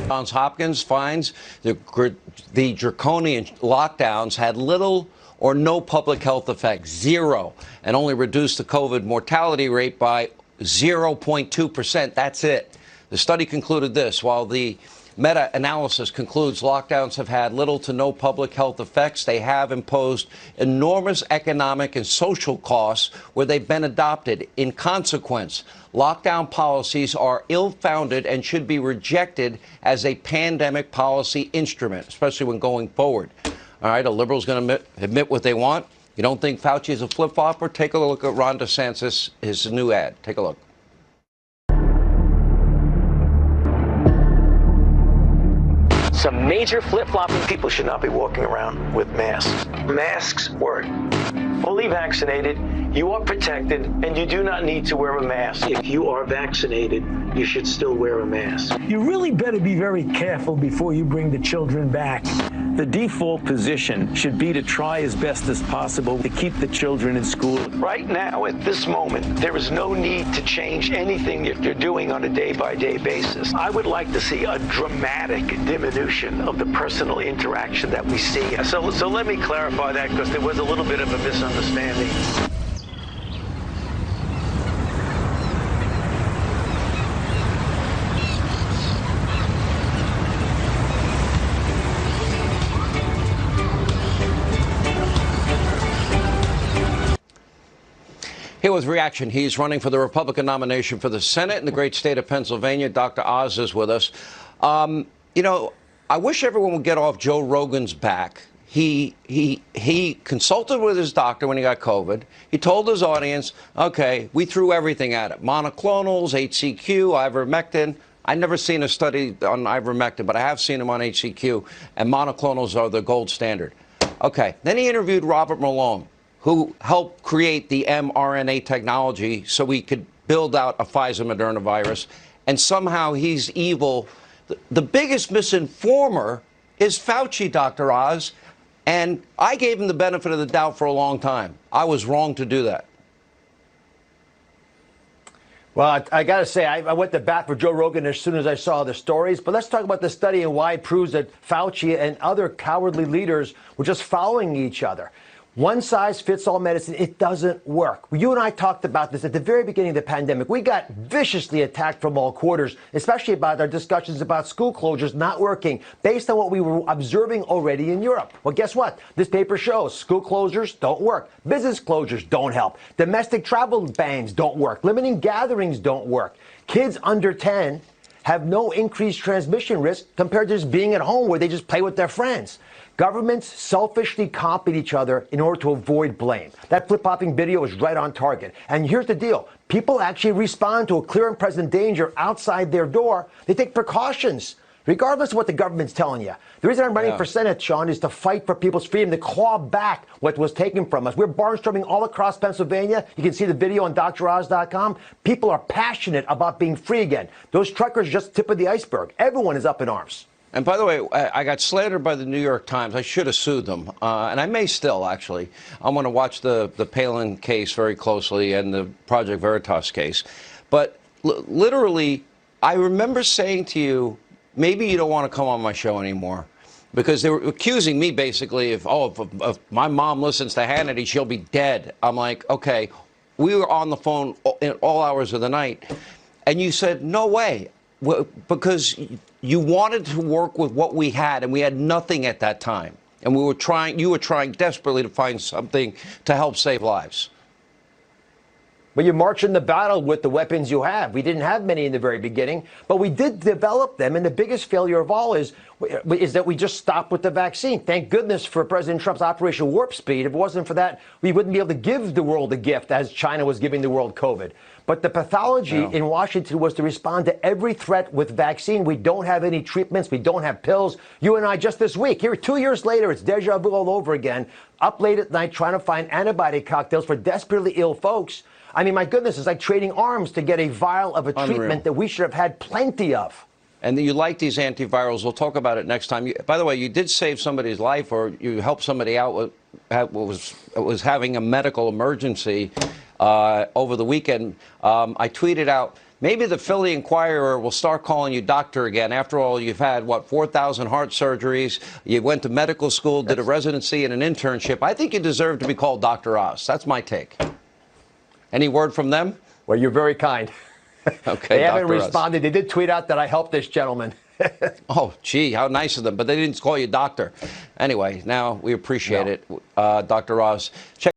Johns Hopkins finds the draconian lockdowns had little or no public health effect, zero, and only reduced the COVID mortality rate by 0.2%. That's it. The study concluded this: while the meta-analysis concludes lockdowns have had little to no public health effects, they have imposed enormous economic and social costs where they've been adopted. In consequence, lockdown policies are ill-founded and should be rejected as a pandemic policy instrument, especially when going forward. All right, a liberal's going to admit what they want. You don't think Fauci is a flip-flopper? Take a look at Ron DeSantis, his new ad. Take a look. Some major flip-flopping people should not be walking around with masks. Masks work. Fully vaccinated, you are protected, and you do not need to wear a mask. If you are vaccinated, you should still wear a mask. You really better be very careful before you bring the children back. The default position should be to try as best as possible to keep the children in school. Right now, at this moment, there is no need to change anything that you're doing on a day-by-day basis. I would like to see a dramatic diminution of the personal interaction that we see. So let me clarify that, because there was a little bit of a misunderstanding. Here with reaction, he's running for the Republican nomination for the Senate in the great state of Pennsylvania. Dr. Oz is with us. You know, I wish everyone would get off Joe Rogan's back. He consulted with his doctor when he got COVID. He told his audience, okay, we threw everything at it. Monoclonals, HCQ, ivermectin. I've never seen a study on ivermectin, but I have seen them on HCQ, and monoclonals are the gold standard. Okay, then he interviewed Robert Malone, who helped create the mRNA technology so we could build out a Pfizer Moderna virus, and somehow he's evil. The biggest misinformer is Fauci, Dr. Oz, and I gave him the benefit of the doubt for a long time. I was wrong to do that. Well, I got to say, I went to bat for Joe Rogan as soon as I saw the stories. But let's talk about the study and why it proves that Fauci and other cowardly leaders were just following each other. One-size-fits-all medicine, it doesn't work. You and I talked about this at the very beginning of the pandemic. We got viciously attacked from all quarters, especially about our discussions about school closures not working, based on what we were observing already in Europe. Well, guess what? This paper shows school closures don't work. Business closures don't help. Domestic travel bans don't work. Limiting gatherings don't work. Kids under 10 have no increased transmission risk compared to just being at home where they just play with their friends. Governments selfishly copied each other in order to avoid blame. That flip-flopping video is right on target. And here's the deal. People actually respond to a clear and present danger outside their door. They take precautions, regardless of what the government's telling you. The reason I'm running for Senate, Sean, is to fight for people's freedom, to claw back what was taken from us. We're barnstorming all across Pennsylvania. You can see the video on DrOz.com. People are passionate about being free again. Those truckers are just the tip of the iceberg. Everyone is up in arms. And by the way, I got slandered by the New York Times. I should have sued them, and I may still, actually. I'm going to watch the Palin case very closely and the Project Veritas case. But literally, I remember saying to you, maybe you don't want to come on my show anymore, because they were accusing me basically of, if my mom listens to Hannity, she'll be dead. I'm like, okay. We were on the phone in all hours of the night, and you said, no way. Because you wanted to work with what we had, and we had nothing at that time. And you were trying desperately to find something to help save lives. But you march in the battle with the weapons you have. We didn't have many in the very beginning, but we did develop them. And the biggest failure of all is that we just stopped with the vaccine. Thank goodness for President Trump's Operation Warp Speed. If it wasn't for that, we wouldn't be able to give the world a gift as China was giving the world COVID. But the pathology in Washington was to respond to every threat with vaccine. We don't have any treatments. We don't have pills. You and I just this week, here 2 years later, it's deja vu all over again. Up late at night trying to find antibody cocktails for desperately ill folks. I mean, my goodness, it's like trading arms to get a vial of a treatment that we should have had plenty of. And you like these antivirals. We'll talk about it next time. By the way, you did save somebody's life, or you helped somebody out with was having a medical emergency over the weekend. I tweeted out maybe the Philly Inquirer will start calling you doctor again. After all, you've had, what, 4,000 heart surgeries. You went to medical school, did a residency and an internship. I think you deserve to be called Dr. Oz. That's my take. Any word from them? Well, you're very kind. Okay, they haven't Dr. Oz. responded. They did tweet out that I helped this gentleman. Oh, gee, how nice of them. But they didn't call you doctor. Anyway, now we appreciate it. Dr. Oz. Check